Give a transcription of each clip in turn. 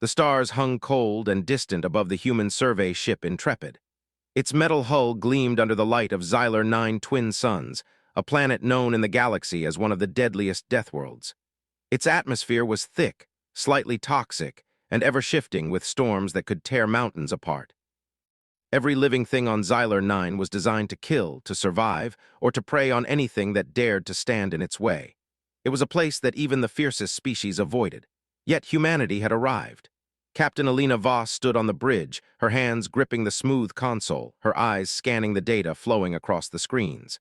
The stars hung cold and distant above the human survey ship Intrepid. Its metal hull gleamed under the light of Xylar 9 twin suns, a planet known in the galaxy as one of the deadliest Deathworlds. Its atmosphere was thick, slightly toxic, and ever-shifting with storms that could tear mountains apart. Every living thing on Xylar 9 was designed to kill, to survive, or to prey on anything that dared to stand in its way. It was a place that even the fiercest species avoided. Yet humanity had arrived. Captain Alina Voss stood on the bridge, her hands gripping the smooth console, her eyes scanning the data flowing across the screens.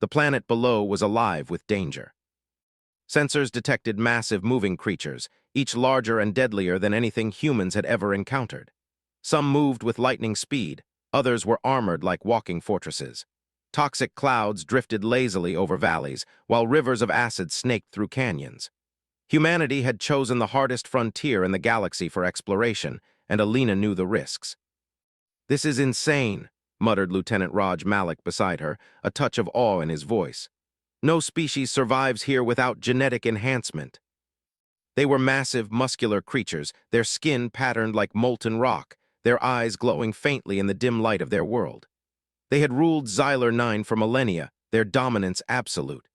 The planet below was alive with danger. Sensors detected massive moving creatures, each larger and deadlier than anything humans had ever encountered. Some moved with lightning speed, others were armored like walking fortresses. Toxic clouds drifted lazily over valleys, while rivers of acid snaked through canyons. Humanity had chosen the hardest frontier in the galaxy for exploration, and Alina knew the risks. "This is insane," muttered Lieutenant Raj Malik beside her, a touch of awe in his voice. "No species survives here without genetic enhancement." They were massive, muscular creatures, their skin patterned like molten rock, their eyes glowing faintly in the dim light of their world. They had ruled Xylar 9 for millennia, their dominance absolute.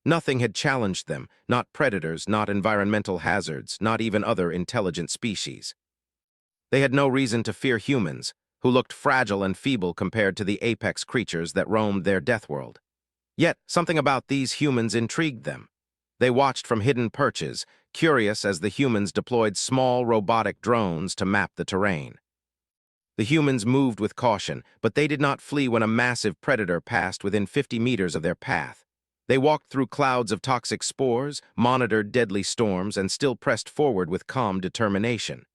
Nothing had challenged them, not predators, not environmental hazards, not even other intelligent species. They had no reason to fear humans, who looked fragile and feeble compared to the apex creatures that roamed their Deathworld. Yet, something about these humans intrigued them. They watched from hidden perches, curious as the humans deployed small robotic drones to map the terrain. The humans moved with caution, but they did not flee when a massive predator passed within 50 meters of their path. They walked through clouds of toxic spores, monitored deadly storms, and still pressed forward with calm determination.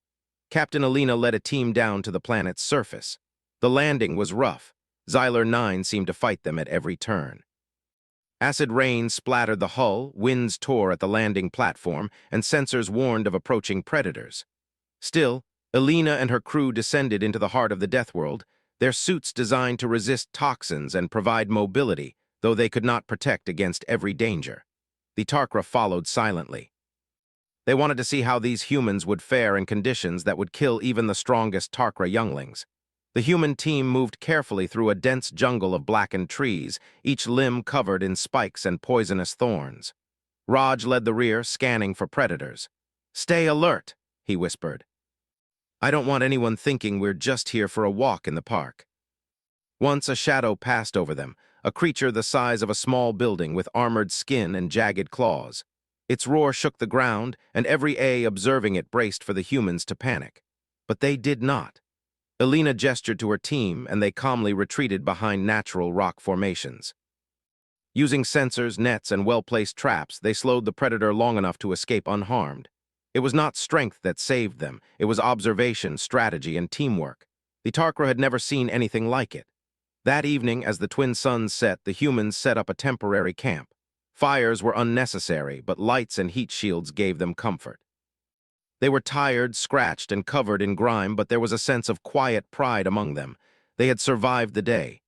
Captain Alina led a team down to the planet's surface. The landing was rough. Xylar 9 seemed to fight them at every turn. Acid rain splattered the hull, winds tore at the landing platform, and sensors warned of approaching predators. Still, Alina and her crew descended into the heart of the Deathworld, their suits designed to resist toxins and provide mobility, though they could not protect against every danger. The Tarkra followed silently. They wanted to see how these humans would fare in conditions that would kill even the strongest Tarkra younglings. The human team moved carefully through a dense jungle of blackened trees, each limb covered in spikes and poisonous thorns. Raj led the rear, scanning for predators. "Stay alert," he whispered. "I don't want anyone thinking we're just here for a walk in the park." Once a shadow passed over them, a creature the size of a small building with armored skin and jagged claws. Its roar shook the ground, and every A observing it braced for the humans to panic. But they did not. Alina gestured to her team, and they calmly retreated behind natural rock formations. Using sensors, nets, and well-placed traps, they slowed the predator long enough to escape unharmed. It was not strength that saved them, it was observation, strategy, and teamwork. The Tarkra had never seen anything like it. That evening, as the twin suns set, the humans set up a temporary camp. Fires were unnecessary, but lights and heat shields gave them comfort. They were tired, scratched, and covered in grime, but there was a sense of quiet pride among them. They had survived the day.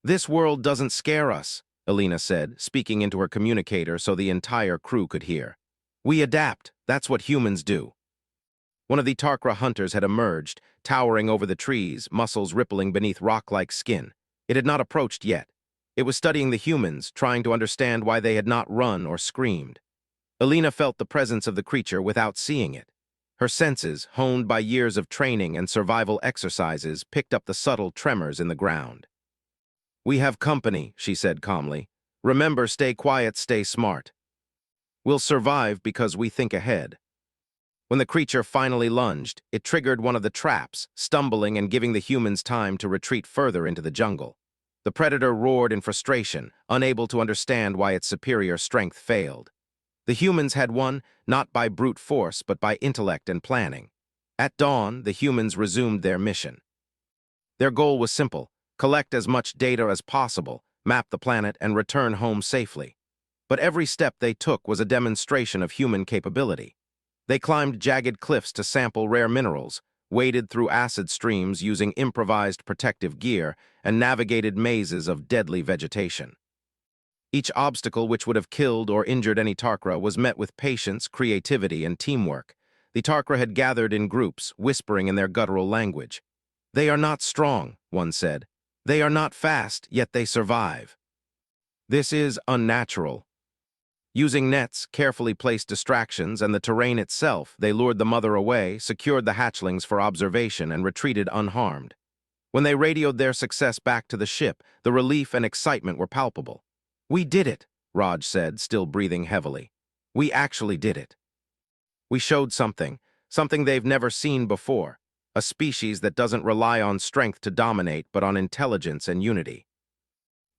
"This world doesn't scare us," Alina said, speaking into her communicator so the entire crew could hear. "We adapt. That's what humans do." One of the Tarkra hunters had emerged, towering over the trees, muscles rippling beneath rock-like skin. It had not approached yet. It was studying the humans, trying to understand why they had not run or screamed. Alina felt the presence of the creature without seeing it. Her senses, honed by years of training and survival exercises, picked up the subtle tremors in the ground. "We have company," she said calmly. "Remember, stay quiet, stay smart. We'll survive because we think ahead." When the creature finally lunged, it triggered one of the traps, stumbling and giving the humans time to retreat further into the jungle. The predator roared in frustration, unable to understand why its superior strength failed. The humans had won, not by brute force, but by intellect and planning. At dawn, the humans resumed their mission. Their goal was simple: collect as much data as possible, map the planet, and return home safely. But every step they took was a demonstration of human capability. They climbed jagged cliffs to sample rare minerals, waded through acid streams using improvised protective gear, and navigated mazes of deadly vegetation. Each obstacle which would have killed or injured any Tarkra was met with patience, creativity, and teamwork. The Tarkra had gathered in groups, whispering in their guttural language. "They are not strong," one said. "They are not fast, yet they survive. This is unnatural." Using nets, carefully placed distractions, and the terrain itself, they lured the mother away, secured the hatchlings for observation, and retreated unharmed. When they radioed their success back to the ship, the relief and excitement were palpable. "We did it," Raj said, still breathing heavily. "We actually did it. We showed something they've never seen before, a species that doesn't rely on strength to dominate but on intelligence and unity."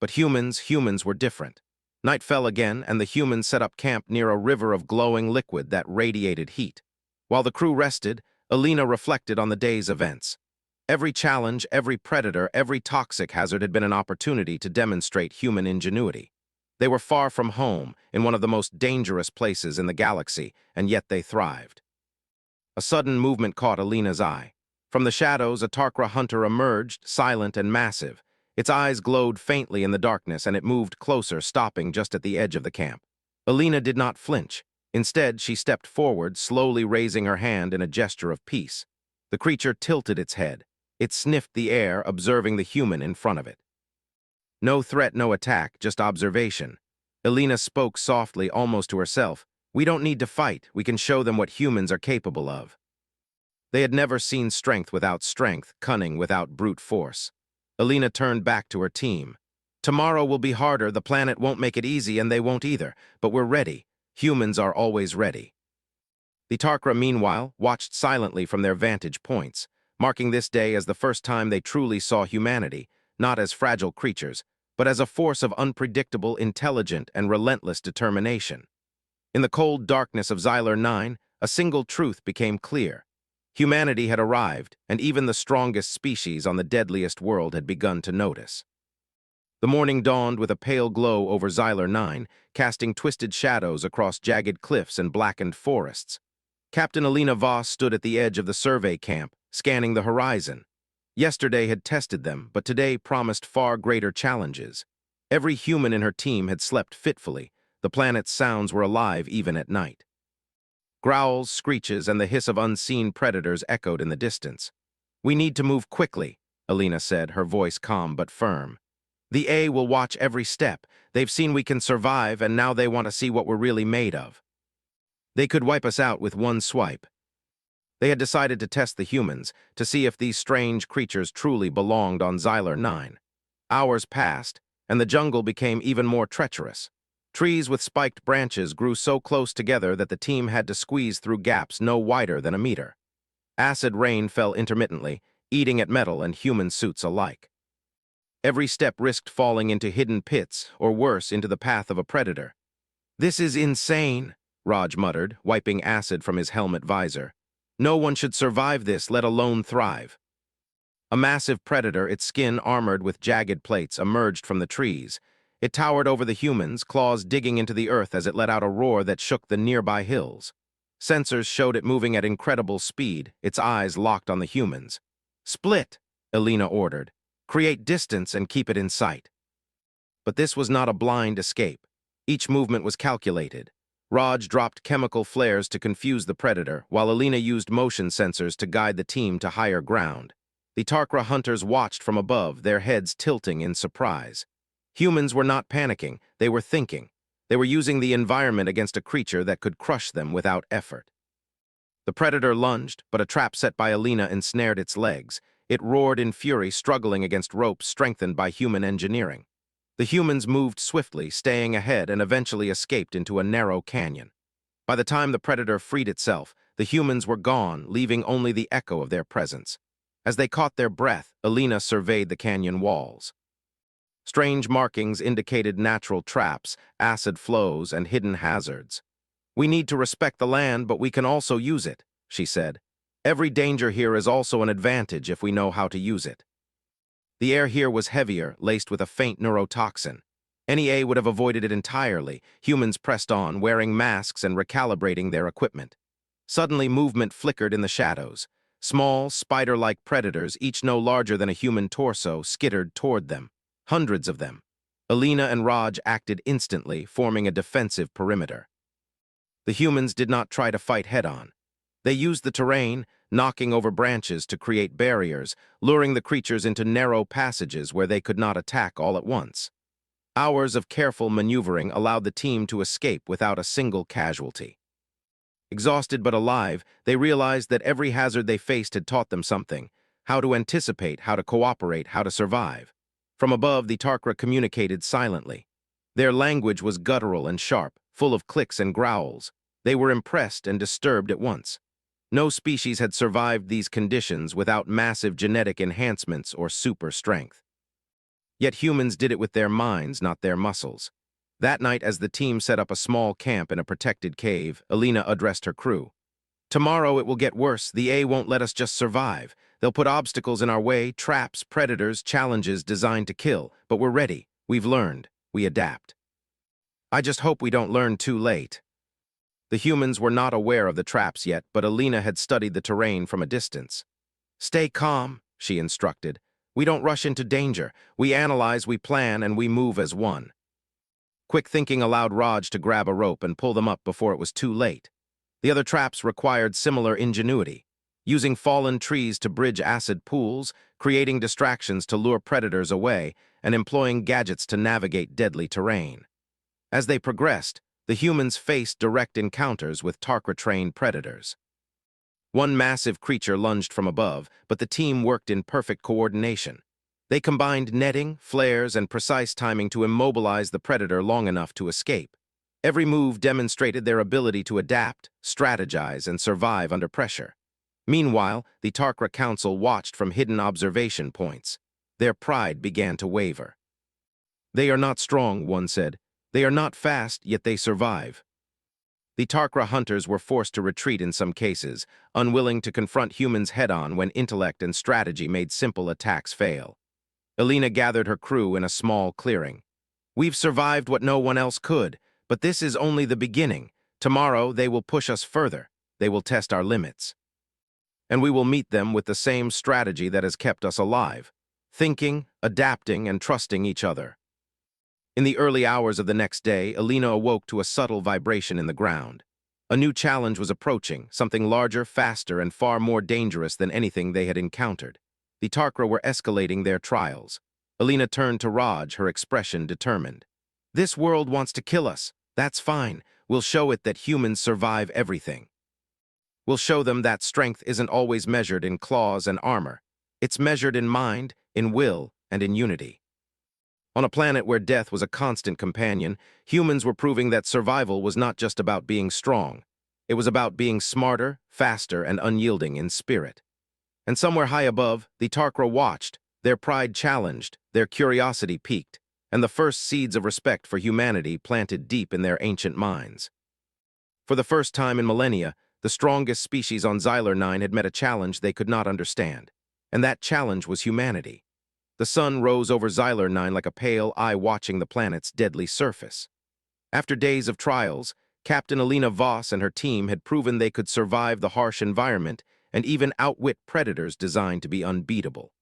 But humans were different. Night fell again, and the humans set up camp near a river of glowing liquid that radiated heat. While the crew rested, Alina reflected on the day's events. Every challenge, every predator, every toxic hazard had been an opportunity to demonstrate human ingenuity. They were far from home, in one of the most dangerous places in the galaxy, and yet they thrived. A sudden movement caught Alina's eye. From the shadows, a Tarkra hunter emerged, silent and massive. Its eyes glowed faintly in the darkness, and it moved closer, stopping just at the edge of the camp. Alina did not flinch. Instead, she stepped forward, slowly raising her hand in a gesture of peace. The creature tilted its head. It sniffed the air, observing the human in front of it. No threat, no attack, just observation. Alina spoke softly, almost to herself. "We don't need to fight. We can show them what humans are capable of." They had never seen strength without strength, cunning without brute force. Alina turned back to her team. "Tomorrow will be harder, the planet won't make it easy, and they won't either. But we're ready. Humans are always ready." The Tarkra, meanwhile, watched silently from their vantage points, marking this day as the first time they truly saw humanity, not as fragile creatures, but as a force of unpredictable, intelligent, and relentless determination. In the cold darkness of Xylar 9, a single truth became clear. Humanity had arrived, and even the strongest species on the deadliest world had begun to notice. The morning dawned with a pale glow over Xylar 9, casting twisted shadows across jagged cliffs and blackened forests. Captain Alina Voss stood at the edge of the survey camp, scanning the horizon. Yesterday had tested them, but today promised far greater challenges. Every human in her team had slept fitfully. The planet's sounds were alive even at night. Growls, screeches, and the hiss of unseen predators echoed in the distance. "We need to move quickly," Alina said, her voice calm but firm. "The A will watch every step. They've seen we can survive, and now they want to see what we're really made of. They could wipe us out with one swipe." They had decided to test the humans, to see if these strange creatures truly belonged on Xylar 9. Hours passed, and the jungle became even more treacherous. Trees with spiked branches grew so close together that the team had to squeeze through gaps no wider than a meter. Acid rain fell intermittently, eating at metal and human suits alike. Every step risked falling into hidden pits, or worse, into the path of a predator. "This is insane," Raj muttered, wiping acid from his helmet visor. "No one should survive this, let alone thrive." A massive predator, its skin armored with jagged plates, emerged from the trees. It towered over the humans, claws digging into the earth as it let out a roar that shook the nearby hills. Sensors showed it moving at incredible speed, its eyes locked on the humans. "Split," Alina ordered. "Create distance and keep it in sight." But this was not a blind escape. Each movement was calculated. Raj dropped chemical flares to confuse the predator, while Alina used motion sensors to guide the team to higher ground. The Tarkra hunters watched from above, their heads tilting in surprise. Humans were not panicking, they were thinking. They were using the environment against a creature that could crush them without effort. The predator lunged, but a trap set by Alina ensnared its legs. It roared in fury, struggling against ropes strengthened by human engineering. The humans moved swiftly, staying ahead, and eventually escaped into a narrow canyon. By the time the predator freed itself, the humans were gone, leaving only the echo of their presence. As they caught their breath, Alina surveyed the canyon walls. Strange markings indicated natural traps, acid flows, and hidden hazards. "We need to respect the land, but we can also use it," she said. "Every danger here is also an advantage if we know how to use it." The air here was heavier, laced with a faint neurotoxin. Any A would have avoided it entirely. Humans pressed on, wearing masks and recalibrating their equipment. Suddenly, movement flickered in the shadows. Small, spider-like predators, each no larger than a human torso, skittered toward them. Hundreds of them. Alina and Raj acted instantly, forming a defensive perimeter. The humans did not try to fight head-on. They used the terrain, knocking over branches to create barriers, luring the creatures into narrow passages where they could not attack all at once. Hours of careful maneuvering allowed the team to escape without a single casualty. Exhausted but alive, they realized that every hazard they faced had taught them something: how to anticipate, how to cooperate, how to survive. From above, the Tarkra communicated silently. Their language was guttural and sharp, full of clicks and growls. They were impressed and disturbed at once. No species had survived these conditions without massive genetic enhancements or super strength. Yet humans did it with their minds, not their muscles. That night, as the team set up a small camp in a protected cave, Alina addressed her crew. "Tomorrow it will get worse. The A won't let us just survive. They'll put obstacles in our way, traps, predators, challenges designed to kill. But we're ready. We've learned. We adapt. I just hope we don't learn too late." The humans were not aware of the traps yet, but Alina had studied the terrain from a distance. "Stay calm," she instructed. "We don't rush into danger. We analyze, we plan, and we move as one." Quick thinking allowed Raj to grab a rope and pull them up before it was too late. The other traps required similar ingenuity, using fallen trees to bridge acid pools, creating distractions to lure predators away, and employing gadgets to navigate deadly terrain. As they progressed, the humans faced direct encounters with Tarkra-trained predators. One massive creature lunged from above, but the team worked in perfect coordination. They combined netting, flares, and precise timing to immobilize the predator long enough to escape. Every move demonstrated their ability to adapt, strategize, and survive under pressure. Meanwhile, the Tarkra Council watched from hidden observation points. Their pride began to waver. "They are not strong," one said. "They are not fast, yet they survive." The Tarkra hunters were forced to retreat in some cases, unwilling to confront humans head-on when intellect and strategy made simple attacks fail. Alina gathered her crew in a small clearing. "We've survived what no one else could, but this is only the beginning. Tomorrow they will push us further. They will test our limits. And we will meet them with the same strategy that has kept us alive: thinking, adapting, and trusting each other." In the early hours of the next day, Alina awoke to a subtle vibration in the ground. A new challenge was approaching, something larger, faster, and far more dangerous than anything they had encountered. The Tarkra were escalating their trials. Alina turned to Raj, her expression determined. "This world wants to kill us. That's fine. We'll show it that humans survive everything. We'll show them that strength isn't always measured in claws and armor. It's measured in mind, in will, and in unity." On a planet where death was a constant companion, humans were proving that survival was not just about being strong. It was about being smarter, faster, and unyielding in spirit. And somewhere high above, the Tarkra watched, their pride challenged, their curiosity piqued, and the first seeds of respect for humanity planted deep in their ancient minds. For the first time in millennia, the strongest species on Xylar 9 had met a challenge they could not understand, and that challenge was humanity. The sun rose over Xylar 9 like a pale eye watching the planet's deadly surface. After days of trials, Captain Alina Voss and her team had proven they could survive the harsh environment and even outwit predators designed to be unbeatable.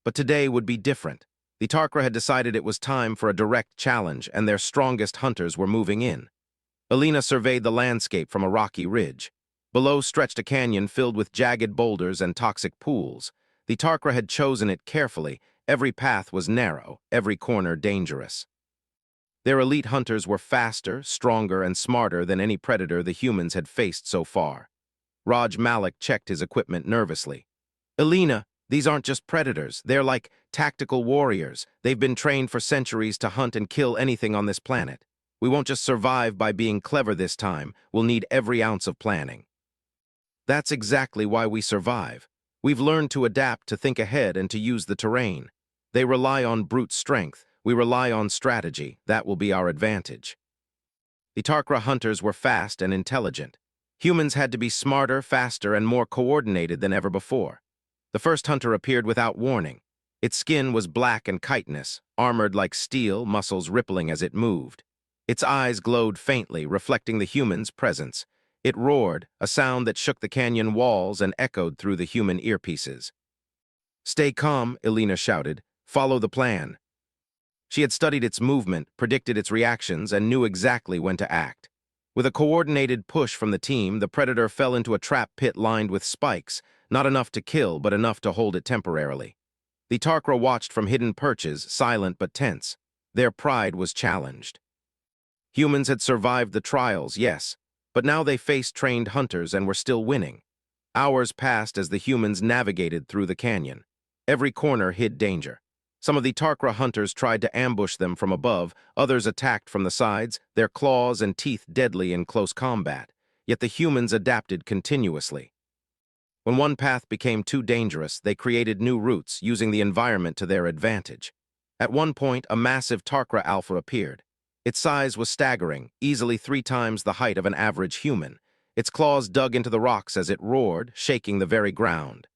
But today would be different. The Tarkra had decided it was time for a direct challenge, and their strongest hunters were moving in. Alina surveyed the landscape from a rocky ridge. Below stretched a canyon filled with jagged boulders and toxic pools. The Tarkra had chosen it carefully. Every path was narrow, every corner dangerous. Their elite hunters were faster, stronger, and smarter than any predator the humans had faced so far. Raj Malik checked his equipment nervously. "Alina, these aren't just predators. They're like tactical warriors. They've been trained for centuries to hunt and kill anything on this planet. We won't just survive by being clever this time. We'll need every ounce of planning." "That's exactly why we survive. We've learned to adapt, to think ahead, and to use the terrain. They rely on brute strength. We rely on strategy. That will be our advantage." The Tarkra hunters were fast and intelligent. Humans had to be smarter, faster, and more coordinated than ever before. The first hunter appeared without warning. Its skin was black and chitinous, armored like steel, muscles rippling as it moved. Its eyes glowed faintly, reflecting the human's presence. It roared, a sound that shook the canyon walls and echoed through the human earpieces. "Stay calm," Alina shouted. "Follow the plan." She had studied its movement, predicted its reactions, and knew exactly when to act. With a coordinated push from the team, the predator fell into a trap pit lined with spikes, not enough to kill, but enough to hold it temporarily. The Tarkra watched from hidden perches, silent but tense. Their pride was challenged. Humans had survived the trials, yes, but now they faced trained hunters and were still winning. Hours passed as the humans navigated through the canyon. Every corner hid danger. Some of the Tarkra hunters tried to ambush them from above, others attacked from the sides, their claws and teeth deadly in close combat. Yet the humans adapted continuously. When one path became too dangerous, they created new routes, using the environment to their advantage. At one point, a massive Tarkra alpha appeared. Its size was staggering, easily 3 times the height of an average human. Its claws dug into the rocks as it roared, shaking the very ground.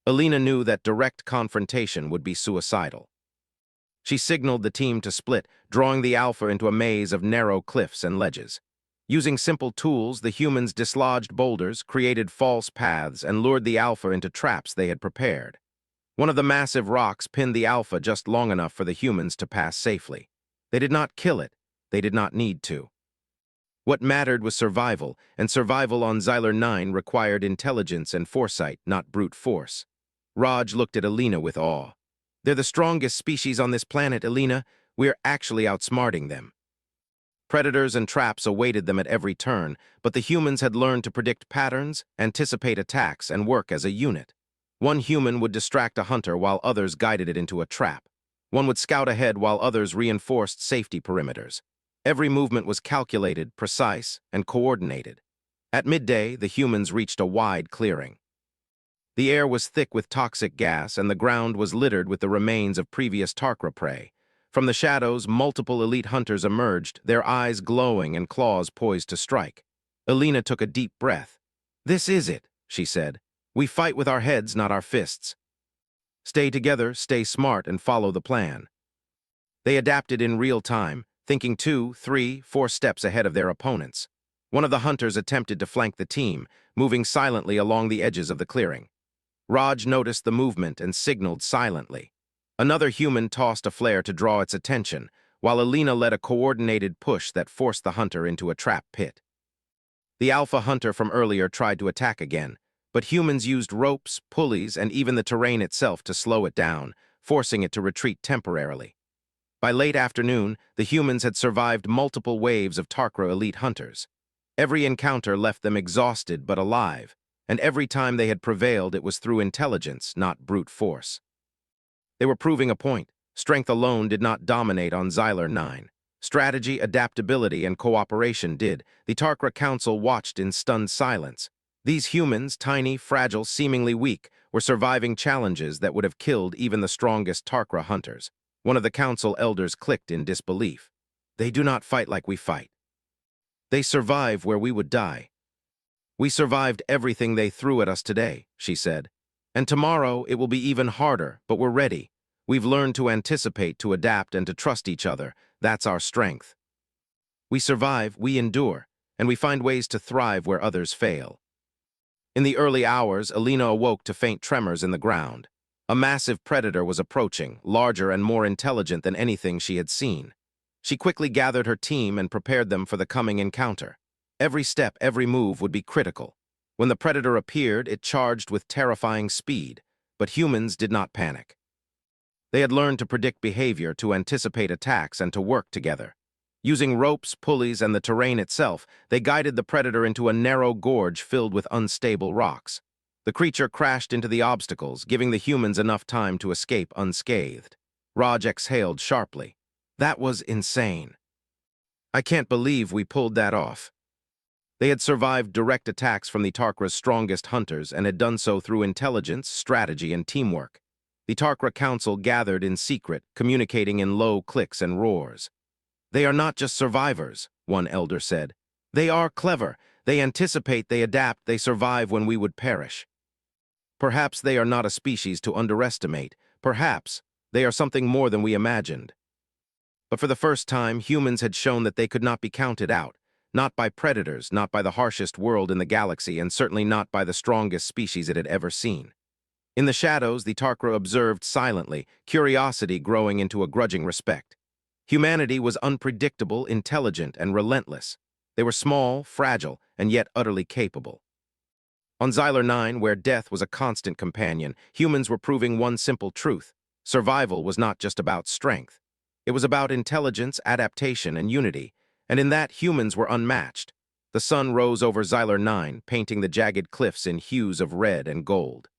Alina knew that direct confrontation would be suicidal. She signaled the team to split, drawing the alpha into a maze of narrow cliffs and ledges. Using simple tools, the humans dislodged boulders, created false paths, and lured the alpha into traps they had prepared. One of the massive rocks pinned the alpha just long enough for the humans to pass safely. They did not kill it. They did not need to. What mattered was survival, and survival on Xylar 9 required intelligence and foresight, not brute force. Raj looked at Alina with awe. "They're the strongest species on this planet, Alina. We're actually outsmarting them." Predators and traps awaited them at every turn, but the humans had learned to predict patterns, anticipate attacks, and work as a unit. One human would distract a hunter while others guided it into a trap. One would scout ahead while others reinforced safety perimeters. Every movement was calculated, precise, and coordinated. At midday, the humans reached a wide clearing. The air was thick with toxic gas, and the ground was littered with the remains of previous Tarkra prey. From the shadows, multiple elite hunters emerged, their eyes glowing and claws poised to strike. Alina took a deep breath. "This is it," she said. "We fight with our heads, not our fists. Stay together, stay smart, and follow the plan." They adapted in real time, thinking 2, 3, 4 steps ahead of their opponents. One of the hunters attempted to flank the team, moving silently along the edges of the clearing. Raj noticed the movement and signaled silently. Another human tossed a flare to draw its attention, while Alina led a coordinated push that forced the hunter into a trap pit. The alpha hunter from earlier tried to attack again, but humans used ropes, pulleys, and even the terrain itself to slow it down, forcing it to retreat temporarily. By late afternoon, the humans had survived multiple waves of Tarkra elite hunters. Every encounter left them exhausted but alive, and every time they had prevailed, it was through intelligence, not brute force. They were proving a point. Strength alone did not dominate on Xylar 9. Strategy, adaptability, and cooperation did. The Tarkra Council watched in stunned silence. These humans, tiny, fragile, seemingly weak, were surviving challenges that would have killed even the strongest Tarkra hunters. One of the council elders clicked in disbelief. "They do not fight like we fight. They survive where we would die." "We survived everything they threw at us today," she said. "And tomorrow it will be even harder, but we're ready. We've learned to anticipate, to adapt, and to trust each other. That's our strength. We survive, we endure, and we find ways to thrive where others fail." In the early hours, Alina awoke to faint tremors in the ground. A massive predator was approaching, larger and more intelligent than anything she had seen. She quickly gathered her team and prepared them for the coming encounter. Every step, every move would be critical. When the predator appeared, it charged with terrifying speed, but humans did not panic. They had learned to predict behavior, to anticipate attacks, and to work together. Using ropes, pulleys, and the terrain itself, they guided the predator into a narrow gorge filled with unstable rocks. The creature crashed into the obstacles, giving the humans enough time to escape unscathed. Raj exhaled sharply. "That was insane. I can't believe we pulled that off." They had survived direct attacks from the Tarkra's strongest hunters and had done so through intelligence, strategy, and teamwork. The Tarkra Council gathered in secret, communicating in low clicks and roars. "They are not just survivors," one elder said. "They are clever. They anticipate, they adapt, they survive when we would perish. Perhaps they are not a species to underestimate. Perhaps they are something more than we imagined." But for the first time, humans had shown that they could not be counted out. Not by predators, not by the harshest world in the galaxy, and certainly not by the strongest species it had ever seen. In the shadows, the Tarkra observed silently, curiosity growing into a grudging respect. Humanity was unpredictable, intelligent, and relentless. They were small, fragile, and yet utterly capable. On Xylar 9, where death was a constant companion, humans were proving one simple truth. Survival was not just about strength. It was about intelligence, adaptation, and unity, and in that humans were unmatched. The sun rose over Xylar 9, painting the jagged cliffs in hues of red and gold.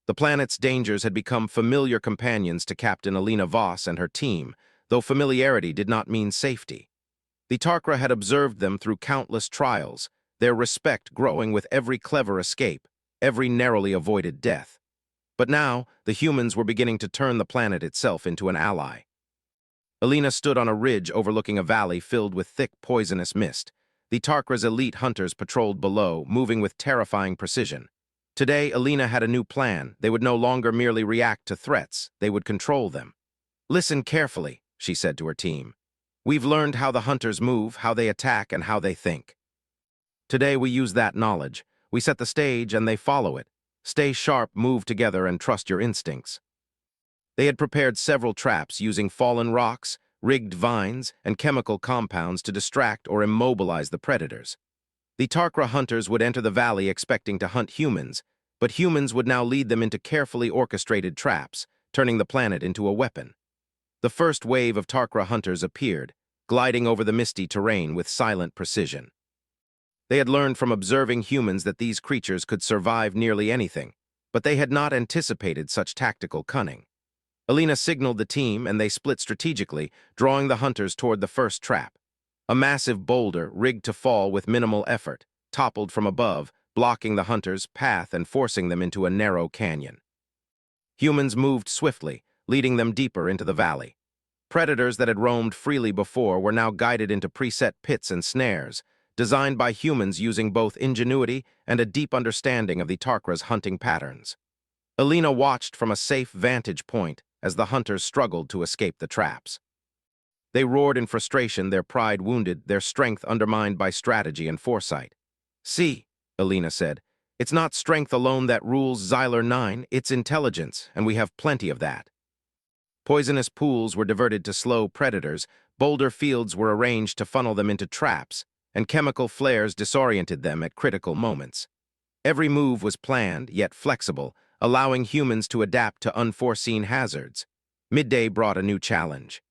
The planet's dangers had become familiar companions to Captain Alina Voss and her team, though familiarity did not mean safety. The Tarkra had observed them through countless trials, their respect growing with every clever escape, every narrowly avoided death. But now, the humans were beginning to turn the planet itself into an ally. Alina stood on a ridge overlooking a valley filled with thick, poisonous mist. The Tarkra's elite hunters patrolled below, moving with terrifying precision. Today, Alina had a new plan. They would no longer merely react to threats, they would control them. "Listen carefully," she said to her team. "We've learned how the hunters move, how they attack, and how they think. Today we use that knowledge. We set the stage and they follow it. Stay sharp, move together, and trust your instincts." They had prepared several traps using fallen rocks, rigged vines, and chemical compounds to distract or immobilize the predators. The Tarkra hunters would enter the valley expecting to hunt humans, but humans would now lead them into carefully orchestrated traps, turning the planet into a weapon. The first wave of Tarkra hunters appeared, gliding over the misty terrain with silent precision. They had learned from observing humans that these creatures could survive nearly anything, but they had not anticipated such tactical cunning. Alina signaled the team, and they split strategically, drawing the hunters toward the first trap. A massive boulder, rigged to fall with minimal effort, toppled from above, blocking the hunters' path and forcing them into a narrow canyon. Humans moved swiftly, leading them deeper into the valley. Predators that had roamed freely before were now guided into preset pits and snares, designed by humans using both ingenuity and a deep understanding of the Tarkra's hunting patterns. Alina watched from a safe vantage point as the hunters struggled to escape the traps. They roared in frustration, their pride wounded, their strength undermined by strategy and foresight. "See," Alina said, "it's not strength alone that rules Xylar 9, it's intelligence, and we have plenty of that." Poisonous pools were diverted to slow predators, boulder fields were arranged to funnel them into traps, and chemical flares disoriented them at critical moments. Every move was planned, yet flexible, allowing humans to adapt to unforeseen hazards. Midday brought a new challenge.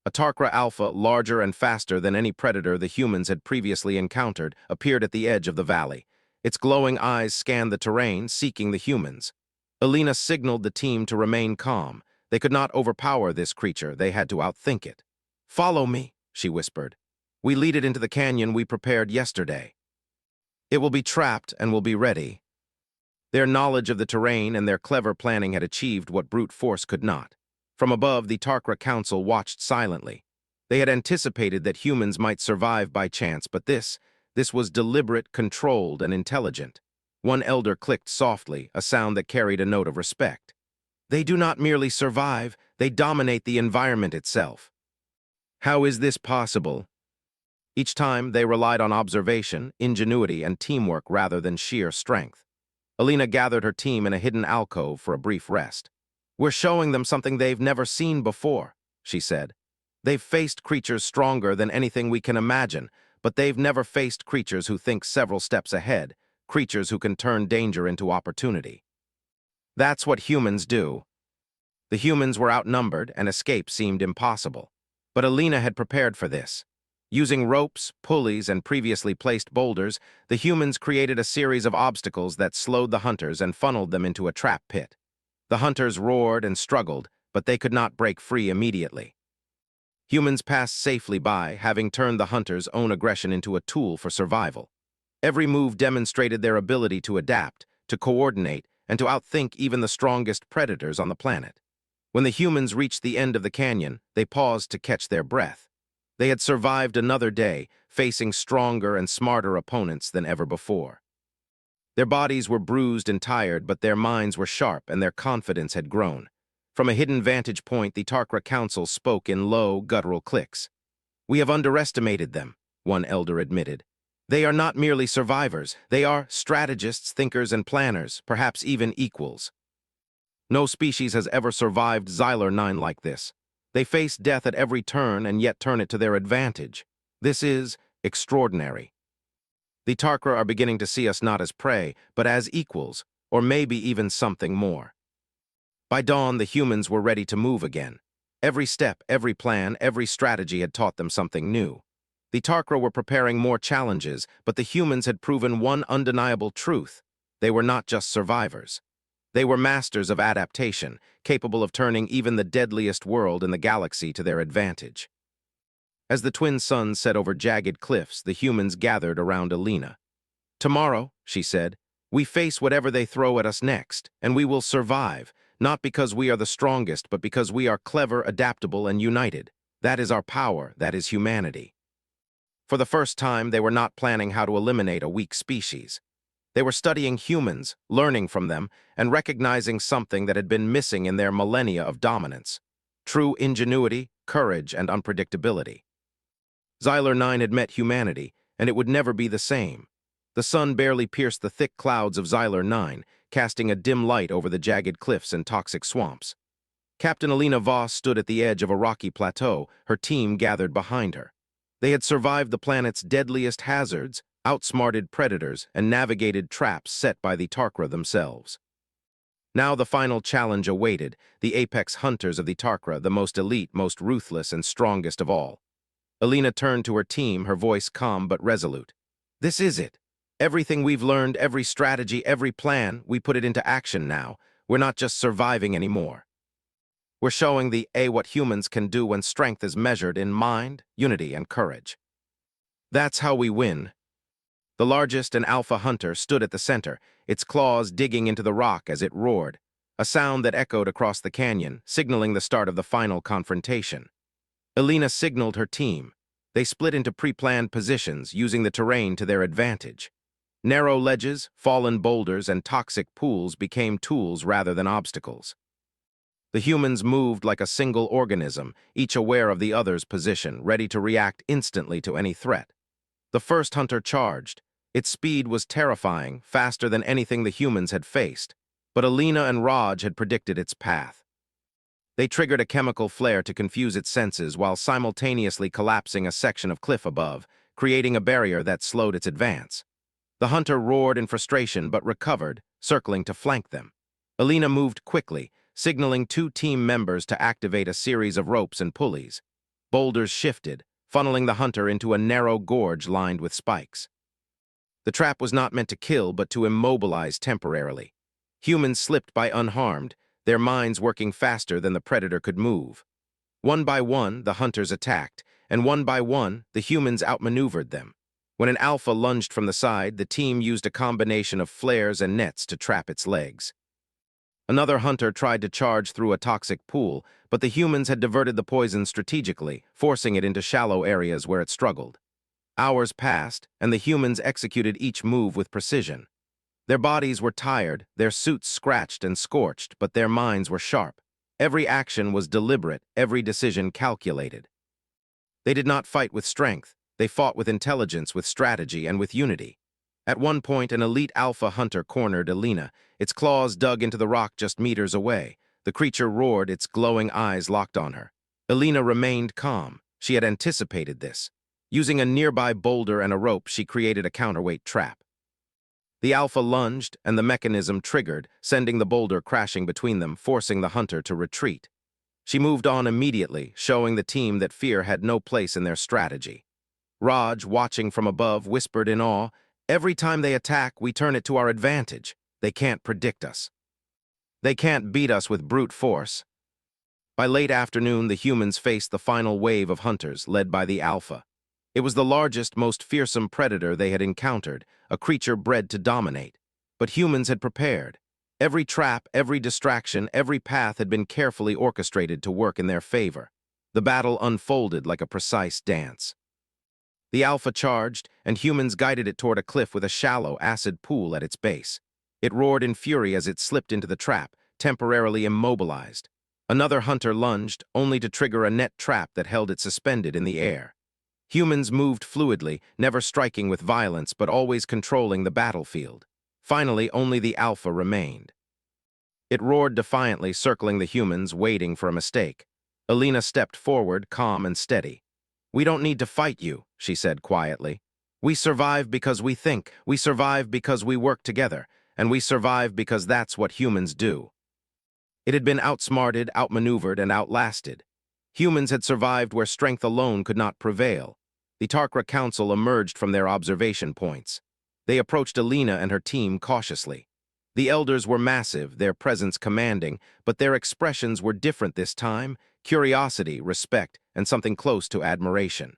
A Tarkra Alpha, larger and faster than any predator the humans had previously encountered, appeared at the edge of the valley. Its glowing eyes scanned the terrain, seeking the humans. Alina signaled the team to remain calm. They could not overpower this creature, they had to outthink it. "Follow me," she whispered. "We lead it into the canyon we prepared yesterday. It will be trapped and will be ready." Their knowledge of the terrain and their clever planning had achieved what brute force could not. From above, the Tarkra Council watched silently. They had anticipated that humans might survive by chance, but this was deliberate, controlled, and intelligent. One elder clicked softly, a sound that carried a note of respect. "They do not merely survive, they dominate the environment itself." "How is this possible?" Each time, they relied on observation, ingenuity, and teamwork rather than sheer strength. Alina gathered her team in a hidden alcove for a brief rest. "We're showing them something they've never seen before," she said. "They've faced creatures stronger than anything we can imagine, but they've never faced creatures who think several steps ahead, creatures who can turn danger into opportunity. That's what humans do." The humans were outnumbered, and escape seemed impossible. But Alina had prepared for this. Using ropes, pulleys, and previously placed boulders, the humans created a series of obstacles that slowed the hunters and funneled them into a trap pit. The hunters roared and struggled, but they could not break free immediately. Humans passed safely by, having turned the hunters' own aggression into a tool for survival. Every move demonstrated their ability to adapt, to coordinate, and to outthink even the strongest predators on the planet. When the humans reached the end of the canyon, they paused to catch their breath. They had survived another day, facing stronger and smarter opponents than ever before. Their bodies were bruised and tired, but their minds were sharp and their confidence had grown. From a hidden vantage point, the Tarkra Council spoke in low, guttural clicks. "We have underestimated them," one elder admitted. "They are not merely survivors, they are strategists, thinkers, and planners, perhaps even equals. No species has ever survived Xylar 9 like this. They face death at every turn and yet turn it to their advantage. This is extraordinary. The Tarkra are beginning to see us not as prey, but as equals, or maybe even something more. By dawn, the humans were ready to move again. Every step, every plan, every strategy had taught them something new. The Tarkra were preparing more challenges, but the humans had proven one undeniable truth. They were not just survivors. They were masters of adaptation, capable of turning even the deadliest world in the galaxy to their advantage. As the twin suns set over jagged cliffs, the humans gathered around Alina. "Tomorrow," she said, "we face whatever they throw at us next, and we will survive, not because we are the strongest, but because we are clever, adaptable, and united. That is our power, that is humanity." For the first time, they were not planning how to eliminate a weak species. They were studying humans, learning from them, and recognizing something that had been missing in their millennia of dominance: true ingenuity, courage, and unpredictability. Xyler 9 had met humanity, and it would never be the same. The sun barely pierced the thick clouds of Xyler 9, casting a dim light over the jagged cliffs and toxic swamps. Captain Alina Voss stood at the edge of a rocky plateau, her team gathered behind her. They had survived the planet's deadliest hazards, outsmarted predators, and navigated traps set by the Tarkra themselves. Now the final challenge awaited, the apex hunters of the Tarkra, the most elite, most ruthless, and strongest of all. Alina turned to her team, her voice calm but resolute. "This is it. Everything we've learned, every strategy, every plan, we put it into action now. We're not just surviving anymore. We're showing what humans can do when strength is measured in mind, unity, and courage. That's how we win." The largest and alpha hunter stood at the center, its claws digging into the rock as it roared, a sound that echoed across the canyon, signaling the start of the final confrontation. Alina signaled her team. They split into pre-planned positions, using the terrain to their advantage. Narrow ledges, fallen boulders, and toxic pools became tools rather than obstacles. The humans moved like a single organism, each aware of the other's position, ready to react instantly to any threat. The first hunter charged. Its speed was terrifying, faster than anything the humans had faced, but Alina and Raj had predicted its path. They triggered a chemical flare to confuse its senses while simultaneously collapsing a section of cliff above, creating a barrier that slowed its advance. The hunter roared in frustration but recovered, circling to flank them. Alina moved quickly, signaling two team members to activate a series of ropes and pulleys. Boulders shifted, funneling the hunter into a narrow gorge lined with spikes. The trap was not meant to kill but to immobilize temporarily. Humans slipped by unharmed, their minds working faster than the predator could move. One by one, the hunters attacked, and one by one, the humans outmaneuvered them. When an alpha lunged from the side, the team used a combination of flares and nets to trap its legs. Another hunter tried to charge through a toxic pool, but the humans had diverted the poison strategically, forcing it into shallow areas where it struggled. Hours passed, and the humans executed each move with precision. Their bodies were tired, their suits scratched and scorched, but their minds were sharp. Every action was deliberate, every decision calculated. They did not fight with strength. They fought with intelligence, with strategy, and with unity. At one point, an elite alpha hunter cornered Alina. Its claws dug into the rock just meters away. The creature roared, its glowing eyes locked on her. Alina remained calm. She had anticipated this. Using a nearby boulder and a rope, she created a counterweight trap. The alpha lunged, and the mechanism triggered, sending the boulder crashing between them, forcing the hunter to retreat. She moved on immediately, showing the team that fear had no place in their strategy. Raj, watching from above, whispered in awe, "Every time they attack, we turn it to our advantage. They can't predict us. They can't beat us with brute force." By late afternoon, the humans faced the final wave of hunters, led by the alpha. It was the largest, most fearsome predator they had encountered, a creature bred to dominate. But humans had prepared. Every trap, every distraction, every path had been carefully orchestrated to work in their favor. The battle unfolded like a precise dance. The alpha charged, and humans guided it toward a cliff with a shallow, acid pool at its base. It roared in fury as it slipped into the trap, temporarily immobilized. Another hunter lunged, only to trigger a net trap that held it suspended in the air. Humans moved fluidly, never striking with violence but always controlling the battlefield. Finally, only the alpha remained. It roared defiantly, circling the humans, waiting for a mistake. Alina stepped forward, calm and steady. "We don't need to fight you," she said quietly. "We survive because we think, we survive because we work together, and we survive because that's what humans do." It had been outsmarted, outmaneuvered, and outlasted. Humans had survived where strength alone could not prevail. The Tarkra Council emerged from their observation points. They approached Alina and her team cautiously. The elders were massive, their presence commanding, but their expressions were different this time: curiosity, respect, and something close to admiration.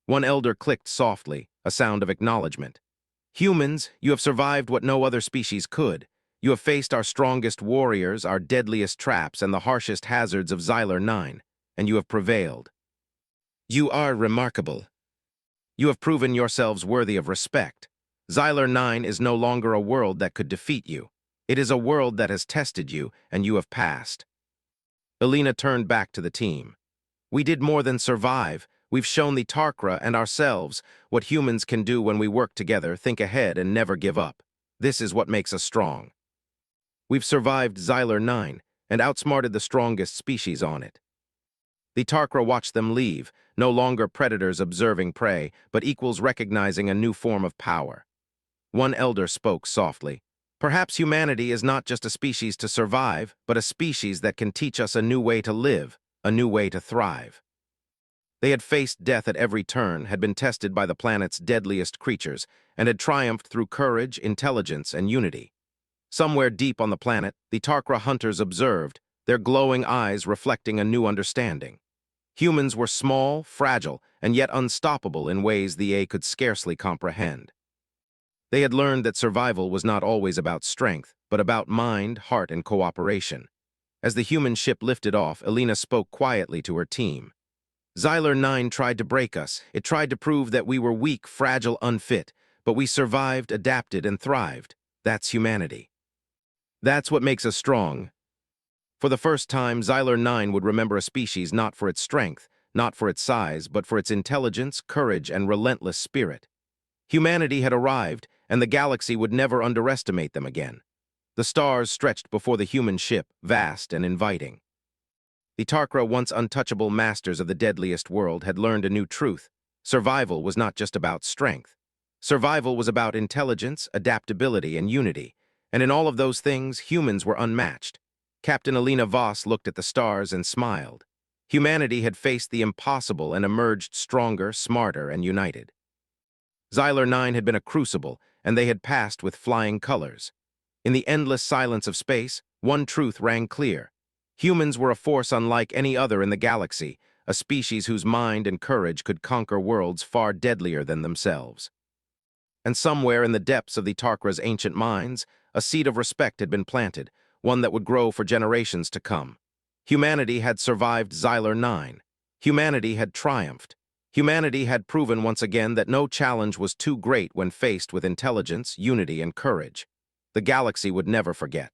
One elder clicked softly, a sound of acknowledgement. "Humans, you have survived what no other species could. You have faced our strongest warriors, our deadliest traps, and the harshest hazards of Xylar 9, and you have prevailed. You are remarkable. You have proven yourselves worthy of respect. Xylar 9 is no longer a world that could defeat you. It is a world that has tested you, and you have passed." Alina turned back to the team. "We did more than survive. We've shown the Tarkra and ourselves what humans can do when we work together, think ahead, and never give up. This is what makes us strong. We've survived Xylar 9 and outsmarted the strongest species on it." The Tarkra watched them leave, no longer predators observing prey, but equals recognizing a new form of power. One elder spoke softly. "Perhaps humanity is not just a species to survive, but a species that can teach us a new way to live, a new way to thrive." They had faced death at every turn, had been tested by the planet's deadliest creatures, and had triumphed through courage, intelligence, and unity. Somewhere deep on the planet, the Tarkra hunters observed, their glowing eyes reflecting a new understanding. Humans were small, fragile, and yet unstoppable in ways the A could scarcely comprehend. They had learned that survival was not always about strength, but about mind, heart, and cooperation. As the human ship lifted off, Alina spoke quietly to her team. "Xylar 9 tried to break us. It tried to prove that we were weak, fragile, unfit, but we survived, adapted, and thrived. That's humanity. That's what makes us strong." For the first time, Xylar 9 would remember a species not for its strength, not for its size, but for its intelligence, courage, and relentless spirit. Humanity had arrived, and the galaxy would never underestimate them again. The stars stretched before the human ship, vast and inviting. The Tarkra, once untouchable masters of the deadliest world, had learned a new truth. Survival was not just about strength. Survival was about intelligence, adaptability, and unity. And in all of those things, humans were unmatched. Captain Alina Voss looked at the stars and smiled. Humanity had faced the impossible and emerged stronger, smarter, and united. Xylar 9 had been a crucible, and they had passed with flying colors. In the endless silence of space, one truth rang clear. Humans were a force unlike any other in the galaxy, a species whose mind and courage could conquer worlds far deadlier than themselves. And somewhere in the depths of the Tarkra's ancient minds, a seed of respect had been planted, one that would grow for generations to come. Humanity had survived Xylar 9. Humanity had triumphed. Humanity had proven once again that no challenge was too great when faced with intelligence, unity, and courage. The galaxy would never forget.